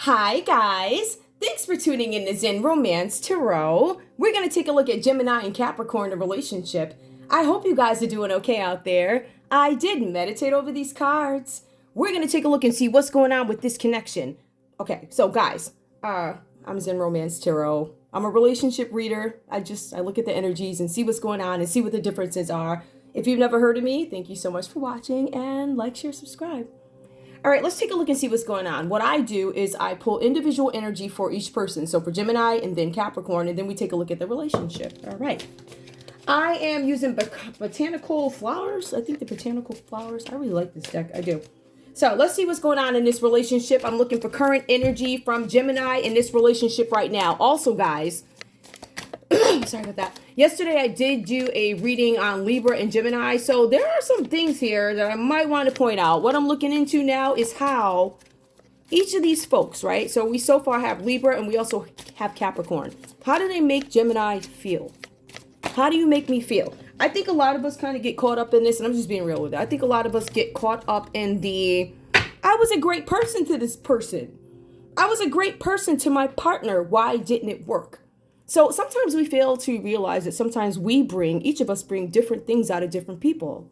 Hi, guys. Thanks for tuning in to Zen Romance Tarot. We're going to take a look at Gemini and Capricorn, the relationship. I hope you guys are doing okay out there. I did meditate over these cards. We're going to take a look and see what's going on with this connection. Okay, so guys, I'm Zen Romance Tarot. I'm a relationship reader. I look at the energies and see what's going on and see what the differences are. If you've never heard of me, thank you so much for watching, and like, share, subscribe. All right, let's take a look and see what's going on. What I do is I pull individual energy for each person. So for Gemini and then Capricorn, and then we take a look at the relationship. All right. I am using botanical flowers. I think the botanical flowers. I really like this deck. I do. So let's see what's going on in this relationship. I'm looking for current energy from Gemini in this relationship right now. Also, guys, sorry about that. Yesterday, I did do a reading on Libra and Gemini. So there are some things here that I might want to point out. What I'm looking into now is how each of these folks, right? So we so far have Libra and we also have Capricorn. How do they make Gemini feel? How do you make me feel? I think a lot of us kind of get caught up in this, and I'm just being real with it. I think a lot of us get caught up in I was a great person to this person. I was a great person to my partner. Why didn't it work? So sometimes we fail to realize that sometimes each of us bring different things out of different people.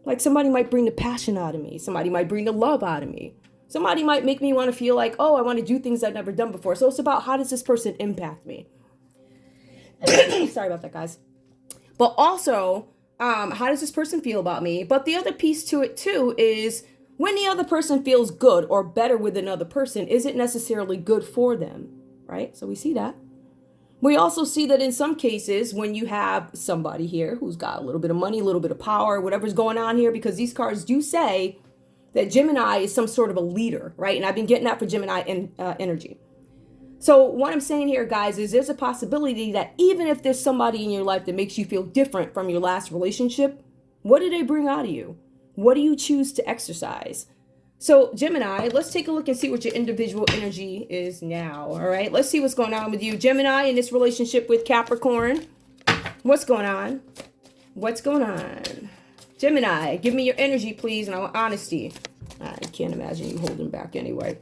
Like somebody might bring the passion out of me. Somebody might bring the love out of me. Somebody might make me want to feel like, oh, I want to do things I've never done before. So it's about how does this person impact me? Sorry about that, guys. But also, how does this person feel about me? But the other piece to it too is when the other person feels good or better with another person, is it necessarily good for them? Right? So we see that. We also see that in some cases, when you have somebody here who's got a little bit of money, a little bit of power, whatever's going on here, because these cards do say that Gemini is some sort of a leader, right? And I've been getting that for Gemini energy. So what I'm saying here, guys, is there's a possibility that even if there's somebody in your life that makes you feel different from your last relationship, what do they bring out of you? What do you choose to exercise? So Gemini, let's take a look and see what your individual energy is now. All right, let's see what's going on with you. Gemini in this relationship with Capricorn. What's going on? What's going on? Gemini, give me your energy, please, and I want honesty. I can't imagine you holding back anyway.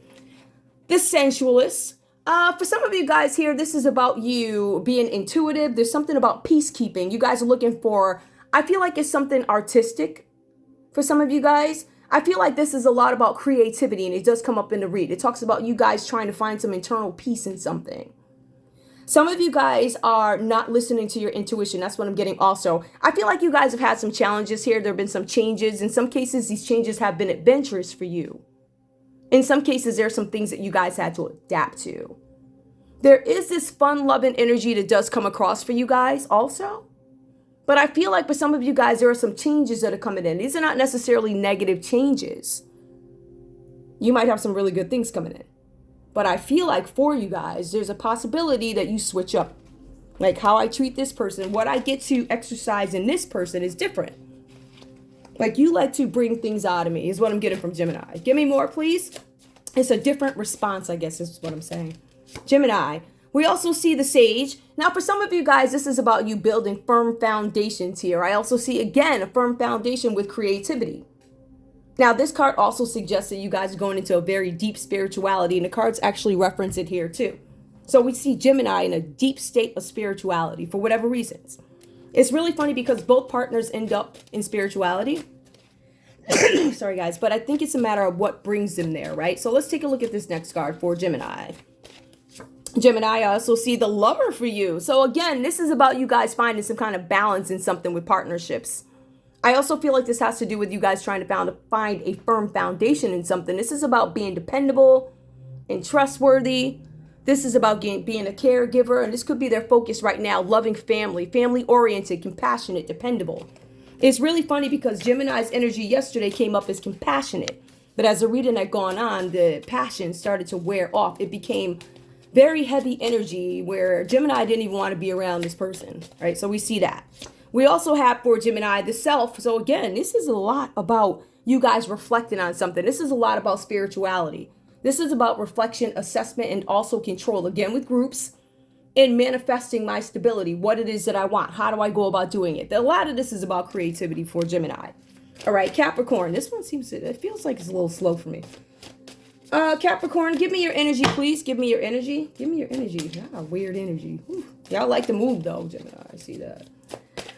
The sensualist. For some of you guys here, this is about you being intuitive. There's something about peacekeeping. You guys are looking for, I feel like it's something artistic for some of you guys. I feel like this is a lot about creativity, and it does come up in the read. It talks about you guys trying to find some internal peace in something. Some of you guys are not listening to your intuition. That's what I'm getting also. I feel like you guys have had some challenges here. There have been some changes. In some cases, these changes have been adventurous for you. In some cases, there are some things that you guys had to adapt to. There is this fun-loving energy that does come across for you guys also. But I feel like for some of you guys, there are some changes that are coming in. These are not necessarily negative changes. You might have some really good things coming in. But I feel like for you guys, there's a possibility that you switch up. Like how I treat this person, what I get to exercise in this person is different. Like you like to bring things out of me is what I'm getting from Gemini. Give me more, please. It's a different response, I guess is what I'm saying. Gemini. We also see the Sage. Now, for some of you guys, this is about you building firm foundations here. I also see, again, a firm foundation with creativity. Now, this card also suggests that you guys are going into a very deep spirituality, and the cards actually reference it here, too. So we see Gemini in a deep state of spirituality for whatever reasons. It's really funny because both partners end up in spirituality. Sorry, guys, but I think it's a matter of what brings them there, right? So let's take a look at this next card for Gemini. Gemini, I also see the Lover for you. So again, this is about you guys finding some kind of balance in something with partnerships. I also feel like this has to do with you guys trying to find a firm foundation in something. This is about being dependable and trustworthy. This is about being a caregiver, and this could be their focus right now. Loving family, family-oriented, compassionate, dependable. It's really funny because Gemini's energy yesterday came up as compassionate. But as the reading had gone on, the passion started to wear off. It became very heavy energy where Gemini didn't even want to be around this person, right? So we see that. We also have for Gemini the Self. So again, this is a lot about you guys reflecting on something. This is a lot about spirituality. This is about reflection, assessment, and also control. Again, with groups and manifesting my stability, what it is that I want. How do I go about doing it? A lot of this is about creativity for Gemini. All right, Capricorn. This one it feels like it's a little slow for me. Capricorn, give me your energy, please. Give me your energy. Give me your energy. Y'all got weird energy. Whew. Y'all like to move, though, Gemini. I see that.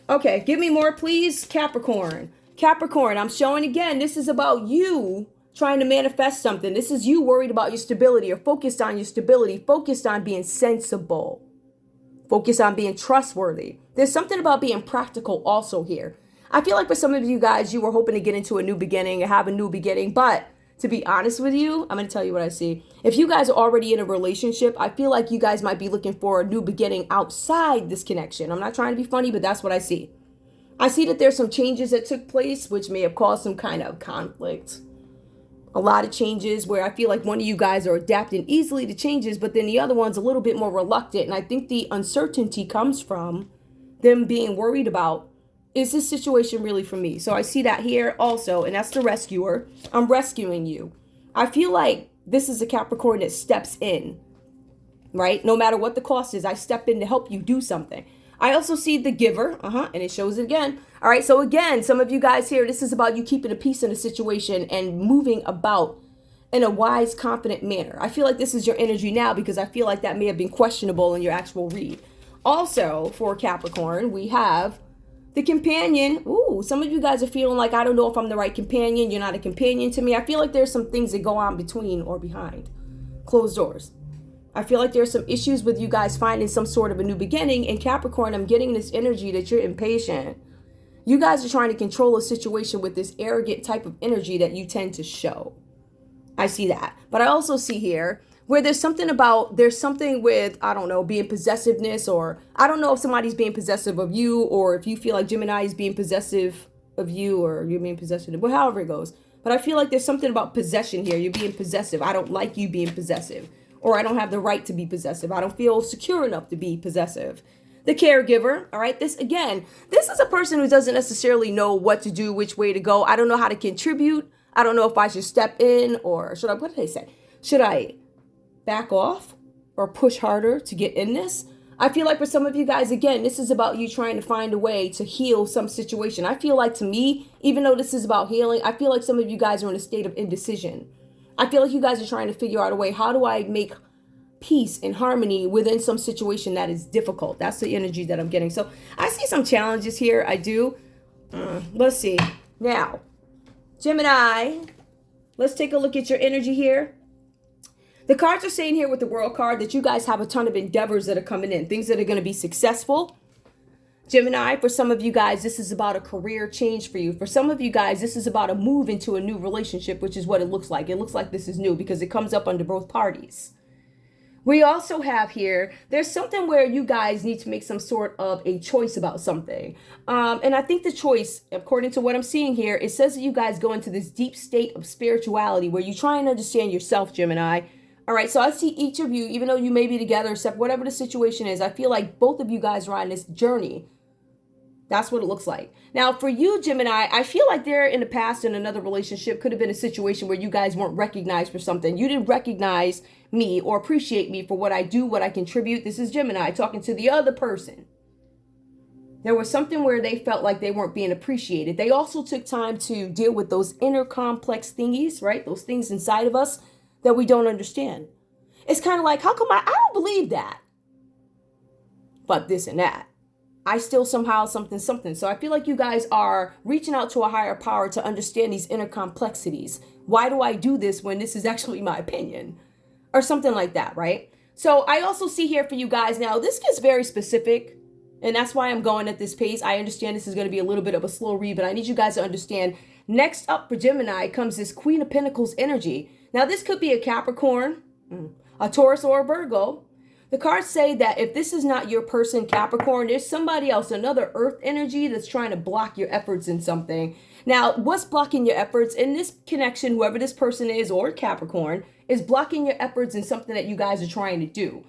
Okay, give me more, please. Capricorn. Capricorn, I'm showing again. This is about you trying to manifest something. This is you worried about your stability or focused on your stability, focused on being sensible, focused on being trustworthy. There's something about being practical also here. I feel like for some of you guys, you were hoping to get into a new beginning and have a new beginning, but to be honest with you, I'm going to tell you what I see. If you guys are already in a relationship, I feel like you guys might be looking for a new beginning outside this connection. I'm not trying to be funny, but that's what I see. I see that there's some changes that took place, which may have caused some kind of conflict. A lot of changes where I feel like one of you guys are adapting easily to changes, but then the other one's a little bit more reluctant. And I think the uncertainty comes from them being worried about, is this situation really for me? So I see that here also, and that's the rescuer. I'm rescuing you. I feel like this is a Capricorn that steps in, right? No matter what the cost is, I step in to help you do something. I also see the giver, and it shows it again. All right, so again, some of you guys here, this is about you keeping a peace in a situation and moving about in a wise, confident manner. I feel like this is your energy now because I feel like that may have been questionable in your actual read. Also, for Capricorn, we have the companion. Ooh, some of you guys are feeling like, I don't know if I'm the right companion. You're not a companion to me. I feel like there's some things that go on between or behind closed doors. I feel like there's some issues with you guys finding some sort of a new beginning. And Capricorn, I'm getting this energy that you're impatient. You guys are trying to control a situation with this arrogant type of energy that you tend to show. I see that. But I also see here where there's something with, I don't know, being possessiveness, or I don't know if somebody's being possessive of you, or if you feel like Gemini is being possessive of you, or you're being possessive, well, however it goes. But I feel like there's something about possession here. You're being possessive. I don't like you being possessive, or I don't have the right to be possessive. I don't feel secure enough to be possessive. The caregiver, all right, this is a person who doesn't necessarily know what to do, which way to go. I don't know how to contribute. I don't know if I should step in, or what did they say? Should I back off or push harder to get in this? I feel like for some of you guys, again, this is about you trying to find a way to heal some situation. I feel like, to me, even though this is about healing, I feel like some of you guys are in a state of indecision. I feel like you guys are trying to figure out a way, how do I make peace and harmony within some situation that is difficult? That's the energy that I'm getting. So I see some challenges here. I do. Let's see. Now, Gemini, let's take a look at your energy here. The cards are saying here with the World card that you guys have a ton of endeavors that are coming in, things that are going to be successful. Gemini, for some of you guys, this is about a career change for you. For some of you guys, this is about a move into a new relationship, which is what it looks like. It looks like this is new because it comes up under both parties. We also have here, there's something where you guys need to make some sort of a choice about something. And I think the choice, according to what I'm seeing here, it says that you guys go into this deep state of spirituality where you try and understand yourself, Gemini. All right, so I see each of you, even though you may be together, except whatever the situation is, I feel like both of you guys are on this journey. That's what it looks like. Now, for you, Gemini, I feel like there in the past in another relationship could have been a situation where you guys weren't recognized for something. You didn't recognize me or appreciate me for what I do, what I contribute. This is Gemini talking to the other person. There was something where they felt like they weren't being appreciated. They also took time to deal with those inner complex thingies, right? Those things inside of us that we don't understand. It's kind of like, how come I don't believe that? But this and that. I still somehow something. So I feel like you guys are reaching out to a higher power to understand these inner complexities. Why do I do this when this is actually my opinion? Or something like that, right? So I also see here for you guys now, this gets very specific. And that's why I'm going at this pace. I understand this is going to be a little bit of a slow read, but I need you guys to understand. Next up for Gemini comes this Queen of Pentacles energy. Now this could be a Capricorn, a Taurus, or a Virgo. The cards say that if this is not your person, Capricorn, there's somebody else, another earth energy that's trying to block your efforts in something. Now, what's blocking your efforts in this connection, whoever this person is, or Capricorn, is blocking your efforts in something that you guys are trying to do.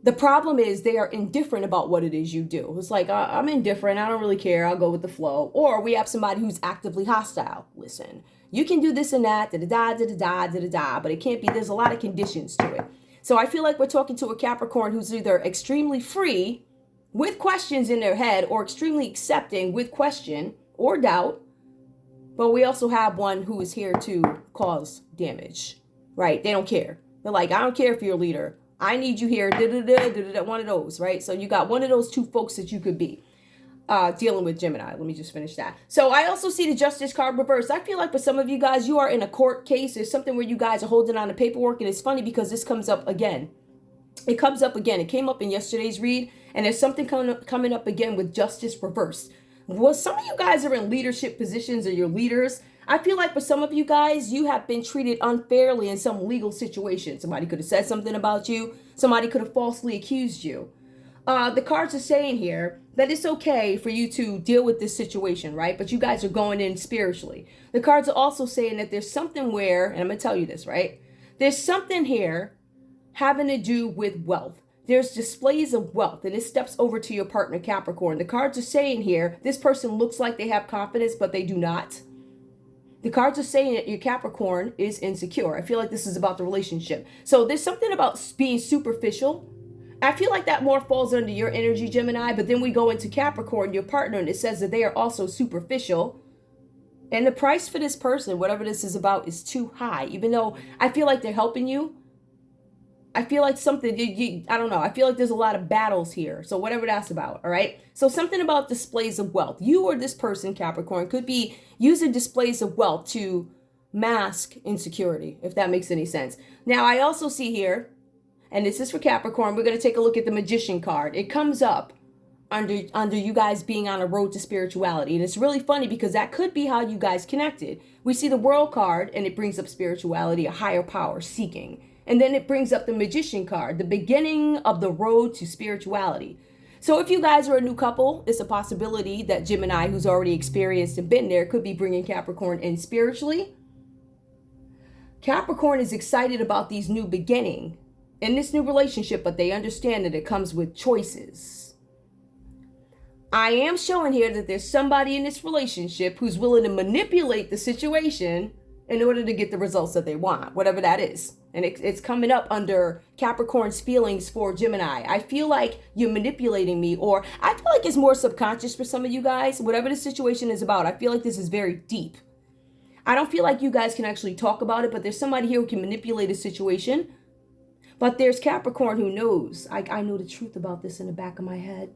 The problem is they are indifferent about what it is you do. It's like, I'm indifferent. I don't really care. I'll go with the flow. Or we have somebody who's actively hostile. Listen, you can do this and that, da-da-da, but it can't be, there's a lot of conditions to it. So I feel like we're talking to a Capricorn who's either extremely free with questions in their head or extremely accepting with question or doubt. But we also have one who is here to cause damage, right? They don't care. They're like, I don't care if you're a leader. I need you here. One of those, right? So you got one of those two folks that you could be dealing with Gemini. Let me just finish that. So I also see the Justice card reversed. I feel like for some of you guys, you are in a court case. There's something where you guys are holding on to paperwork. And it's funny because this comes up again. It comes up again. It came up in yesterday's read. And there's something coming up again with Justice reversed. Well, some of you guys are in leadership positions or you're leaders. I feel like for some of you guys, you have been treated unfairly in some legal situation. Somebody could have said something about you. Somebody could have falsely accused you. The cards are saying here that it's okay for you to deal with this situation, right? But you guys are going in spiritually. The cards are also saying that there's something where, and I'm going to tell you this, right? There's something here having to do with wealth. There's displays of wealth, and it steps over to your partner, Capricorn. The cards are saying here, this person looks like they have confidence, but they do not. The cards are saying that your Capricorn is insecure. I feel like this is about the relationship. So there's something about being superficial. I feel like that more falls under your energy, Gemini, but then we go into Capricorn, your partner, and it says that they are also superficial. And the price for this person, whatever this is about, is too high. Even though I feel like they're helping you, I feel like something, I don't know. I feel like there's a lot of battles here. So whatever that's about, all right? So something about displays of wealth. You or this person, Capricorn, could be using displays of wealth to mask insecurity, if that makes any sense. Now, I also see here, and this is for Capricorn, we're going to take a look at the Magician card. It comes up under you guys being on a road to spirituality. And it's really funny because that could be how you guys connected. We see the World card, and it brings up spirituality, a higher power, seeking. And then it brings up the Magician card, the beginning of the road to spirituality. So if you guys are a new couple, it's a possibility that Gemini, who's already experienced and been there, could be bringing Capricorn in spiritually. Capricorn is excited about these new beginning in this new relationship, but they understand that it comes with choices. I am showing here that there's somebody in this relationship who's willing to manipulate the situation in order to get the results that they want, whatever that is. And it's coming up under Capricorn's feelings for Gemini. I feel like you're manipulating me, or I feel like it's more subconscious for some of you guys. Whatever the situation is about, I feel like this is very deep. I don't feel like you guys can actually talk about it, but there's somebody here who can manipulate a situation. But there's Capricorn who knows. I know the truth about this in the back of my head.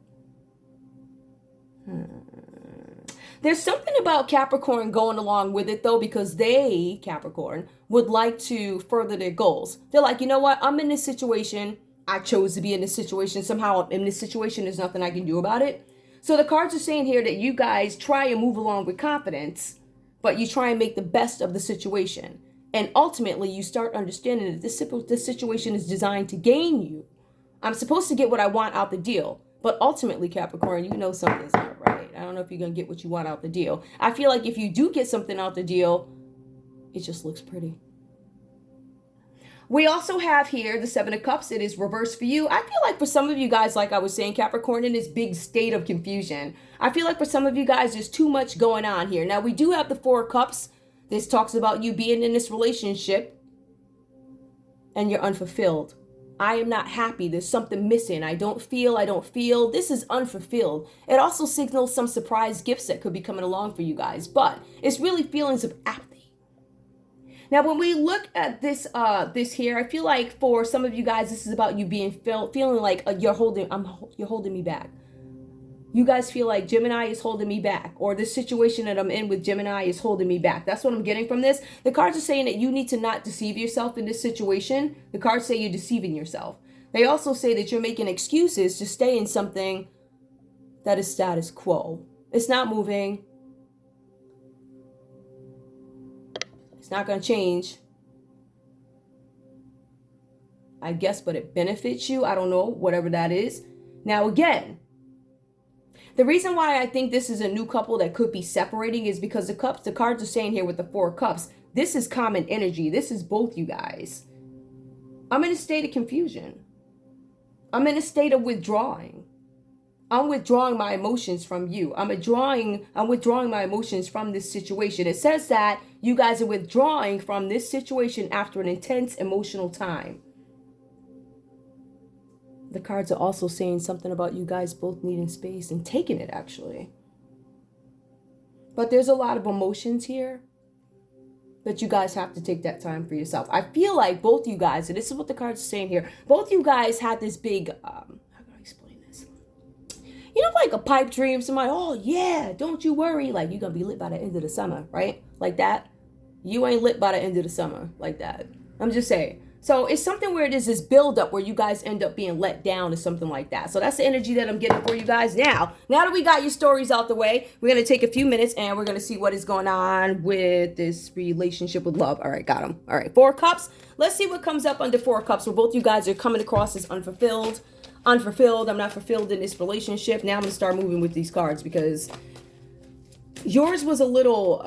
There's something about Capricorn going along with it, though, because they, Capricorn, would like to further their goals. They're like, you know what? I'm in this situation. I chose to be in this situation. Somehow I'm in this situation. There's nothing I can do about it. So the cards are saying here that you guys try and move along with confidence, but you try and make the best of the situation. And ultimately, you start understanding that this situation is designed to gain you. I'm supposed to get what I want out the deal. But ultimately, Capricorn, you know something's not right. I don't know if you're going to get what you want out the deal. I feel like if you do get something out the deal, it just looks pretty. We also have here the Seven of Cups. It is reversed for you. I feel like for some of you guys, like I was saying, Capricorn, in this big state of confusion. I feel like for some of you guys, there's too much going on here. Now, we do have the Four of Cups. This talks about you being in this relationship and you're unfulfilled. I am not happy. There's something missing. I don't feel. This is unfulfilled. It also signals some surprise gifts that could be coming along for you guys, but it's really feelings of apathy. Now, when we look at this here, I feel like for some of you guys, this is about you being feeling like you're holding me back. You guys feel like Gemini is holding me back, or this situation that I'm in with Gemini is holding me back. That's what I'm getting from this. The cards are saying that you need to not deceive yourself in this situation. The cards say you're deceiving yourself. They also say that you're making excuses to stay in something that is status quo. It's not moving. It's not going to change, I guess, but it benefits you. I don't know, whatever that is. Now, again, the reason why I think this is a new couple that could be separating is because the cards are saying here with the Four of Cups, this is common energy. This is both you guys. I'm in a state of confusion. I'm in a state of withdrawing. I'm withdrawing my emotions from you. I'm withdrawing my emotions from this situation. It says that you guys are withdrawing from this situation after an intense emotional time. The cards are also saying something about you guys both needing space and taking it, actually. But there's a lot of emotions here. But you guys have to take that time for yourself. I feel like both you guys, and this is what the cards are saying here, both you guys had this big, how can I explain this? You know, like a pipe dream, somebody, oh yeah, don't you worry, like you're going to be lit by the end of the summer, right? Like that. You ain't lit by the end of the summer, like that. I'm just saying. So it's something where it is this buildup where you guys end up being let down or something like that. So that's the energy that I'm getting for you guys now. Now that we got your stories out the way, we're going to take a few minutes and we're going to see what is going on with this relationship with love. All right, got them. All right, 4 cups. Let's see what comes up under 4 cups where both you guys are coming across as unfulfilled. Unfulfilled. I'm not fulfilled in this relationship. Now I'm going to start moving with these cards because yours was a little...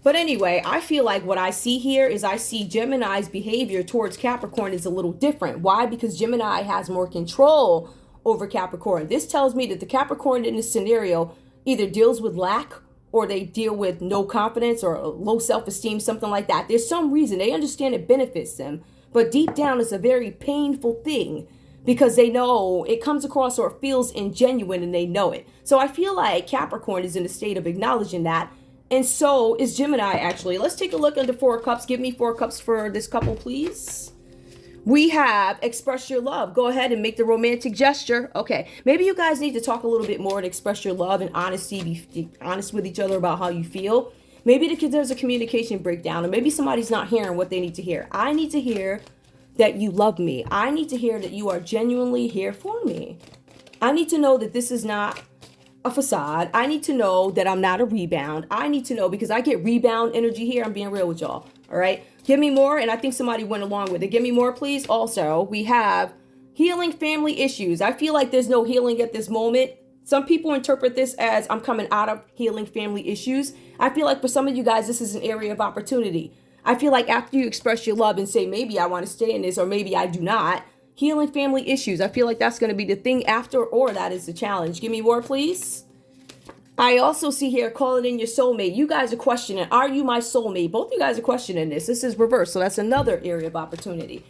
But anyway, I feel like what I see here is I see Gemini's behavior towards Capricorn is a little different. Why? Because Gemini has more control over Capricorn. This tells me that the Capricorn in this scenario either deals with lack or they deal with no confidence or low self-esteem, something like that. There's some reason. They understand it benefits them. But deep down, it's a very painful thing because they know it comes across or it feels ingenuine and they know it. So I feel like Capricorn is in a state of acknowledging that. And so is Gemini, actually. Let's take a look under 4 cups. Give me 4 cups for this couple, please. We have express your love. Go ahead and make the romantic gesture. Okay, maybe you guys need to talk a little bit more and express your love and honesty. Be honest with each other about how you feel. Maybe there's a communication breakdown, or maybe somebody's not hearing what they need to hear. I need to hear that you love me. I need to hear that you are genuinely here for me. I need to know that this is not a facade. I need to know that I'm not a rebound. I need to know because I get rebound energy here. I'm being real with y'all. All right. Give me more. And I think somebody went along with it. Give me more, please. Also, we have healing family issues. I feel like there's no healing at this moment. Some people interpret this as I'm coming out of healing family issues. I feel like for some of you guys, this is an area of opportunity. I feel like after you express your love and say, maybe I want to stay in this or maybe I do not, healing family issues. I feel like that's going to be the thing after, or that is the challenge. Give me more, please. I also see here, calling in your soulmate. You guys are questioning, are you my soulmate? Both you guys are questioning this. This is reverse. So that's another area of opportunity.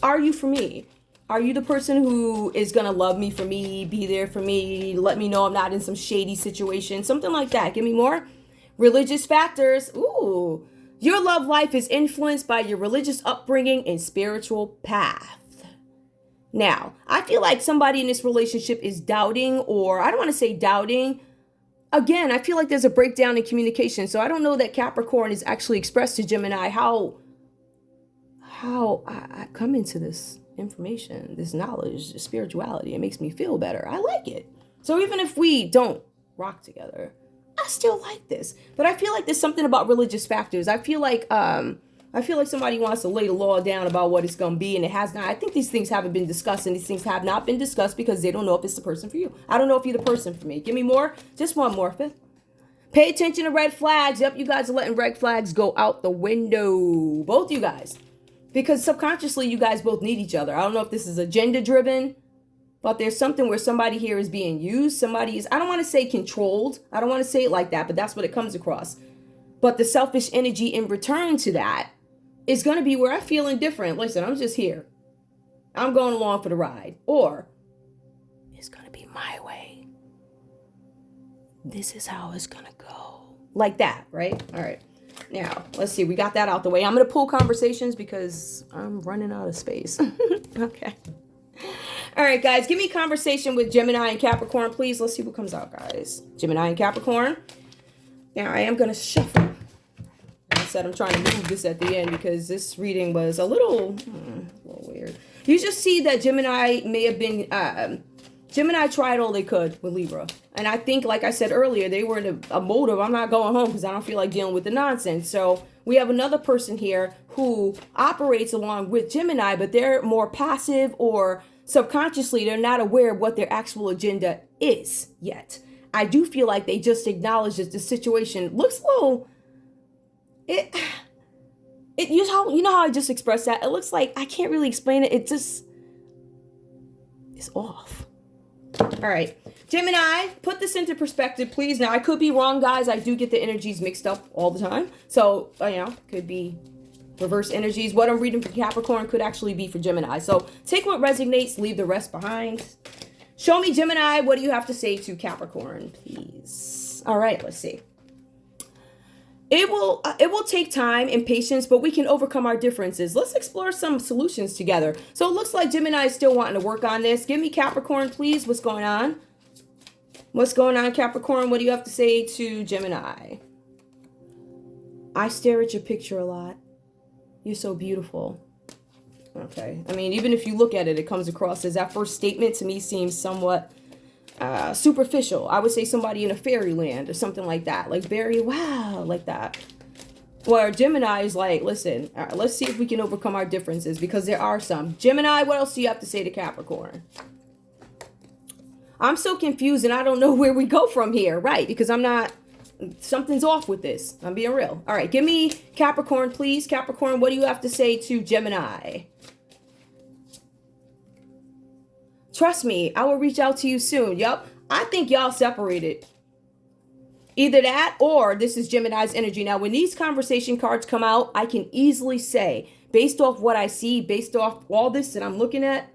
Are you for me? Are you the person who is going to love me for me, be there for me, let me know I'm not in some shady situation, something like that. Give me more. Religious factors. Ooh. Your love life is influenced by your religious upbringing and spiritual path. Now, I feel like somebody in this relationship is doubting, or I don't want to say doubting. Again, I feel like there's a breakdown in communication. So I don't know that Capricorn is actually expressed to Gemini how I come into this information, this knowledge, this spirituality. It makes me feel better. I like it. So even if we don't rock together, I still like this. But I feel like there's something about religious factors. I feel like somebody wants to lay the law down about what it's going to be, and it has not. I think these things haven't been discussed, and these things have not been discussed because they don't know if it's the person for you. I don't know if you're the person for me. Give me more. Just one more. Fifth. Pay attention to red flags. Yep, you guys are letting red flags go out the window. Both you guys. Because subconsciously, you guys both need each other. I don't know if this is agenda-driven, but there's something where somebody here is being used. Somebody is, I don't want to say controlled. I don't want to say it like that, but that's what it comes across. But the selfish energy in return to that is going to be where I'm feeling different. Listen, I'm just here. I'm going along for the ride. Or it's going to be my way. This is how it's going to go. Like that, right? All right. Now, let's see. We got that out the way. I'm going to pull conversations because I'm running out of space. Okay. All right, guys. Give me conversation with Gemini and Capricorn, please. Let's see what comes out, guys. Gemini and Capricorn. Now, I am going to shuffle. I said I'm trying to move this at the end because this reading was a little weird. You just see that Gemini may have been... Gemini tried all they could with Libra. And I think, like I said earlier, they were in a mode of, I'm not going home because I don't feel like dealing with the nonsense. So we have another person here who operates along with Gemini, but they're more passive, or subconsciously they're not aware of what their actual agenda is yet. I do feel like they just acknowledge that the situation looks a little... You know how I just expressed that? It looks like, I can't really explain it. It just is off. All right, Gemini, put this into perspective, please. Now, I could be wrong, guys. I do get the energies mixed up all the time. So, could be reverse energies. What I'm reading for Capricorn could actually be for Gemini. So, take what resonates, leave the rest behind. Show me, Gemini, what do you have to say to Capricorn, please? All right, let's see. It will take time and patience, but we can overcome our differences. Let's explore some solutions together. So it looks like Gemini is still wanting to work on this. Give me Capricorn, please. What's going on? What's going on, Capricorn? What do you have to say to Gemini? I stare at your picture a lot. You're so beautiful. Okay. I mean, even if you look at it, it comes across as that first statement to me seems somewhat superficial. I would say somebody in a fairyland or something like that. Like very, wow, like that. Where Gemini is like, listen, let's see if we can overcome our differences because there are some. Gemini, what else do you have to say to Capricorn? I'm so confused and I don't know where we go from here. Right, because I'm not, something's off with this. I'm being real. All right, give me Capricorn, please. Capricorn, what do you have to say to Gemini? Trust me, I will reach out to you soon. Yup, I think y'all separated. Either that or this is Gemini's energy. Now, when these conversation cards come out, I can easily say, based off what I see, based off all this that I'm looking at,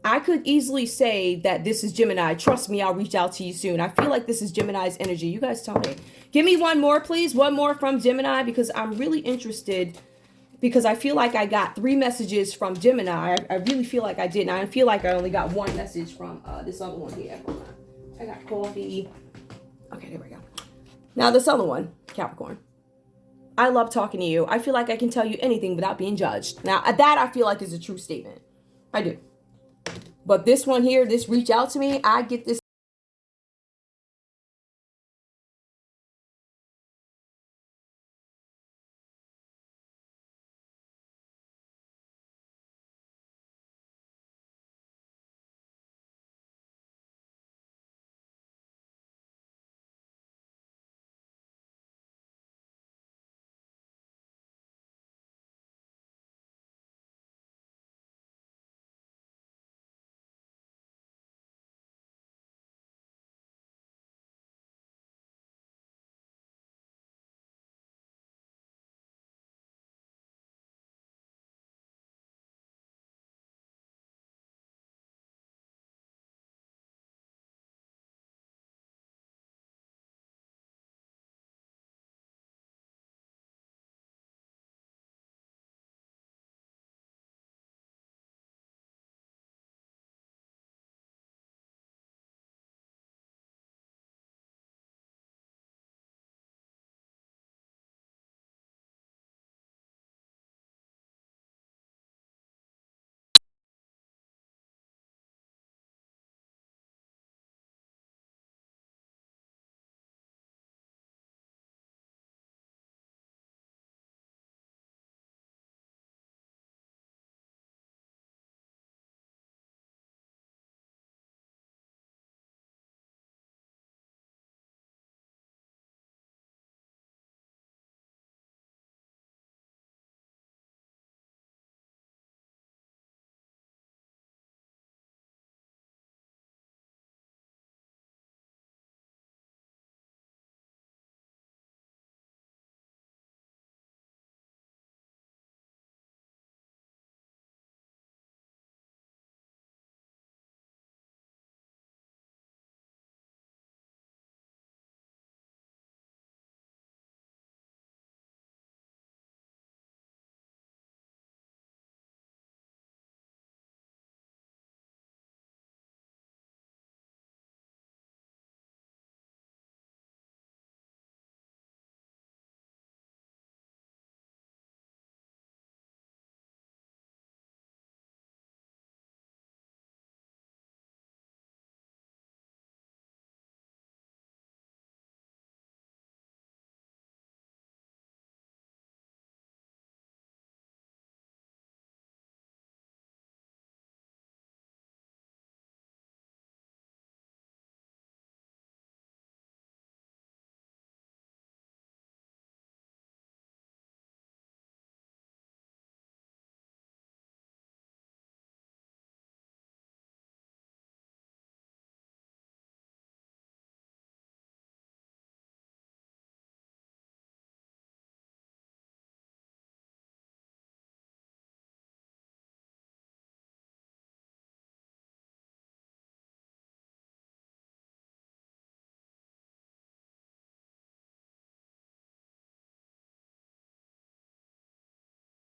I could easily say that this is Gemini. Trust me, I'll reach out to you soon. I feel like this is Gemini's energy. You guys tell me. Give me one more, please. One more from Gemini because I'm really interested because I feel like I got 3 messages from Gemini. I really feel like I did. And I feel like I only got 1 message from this other one here. I got coffee. Okay, there we go. Now this other one, Capricorn. I love talking to you. I feel like I can tell you anything without being judged. Now that I feel like is a true statement. I do. But this one here, this reach out to me, I get this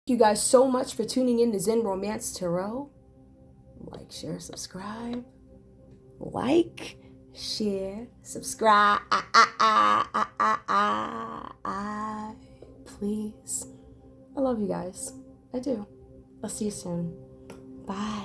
you guys so much for tuning in to Zen Romance Tarot. Like, share, subscribe. Like, share, subscribe. Please. I love you guys. I do. I'll see you soon. Bye.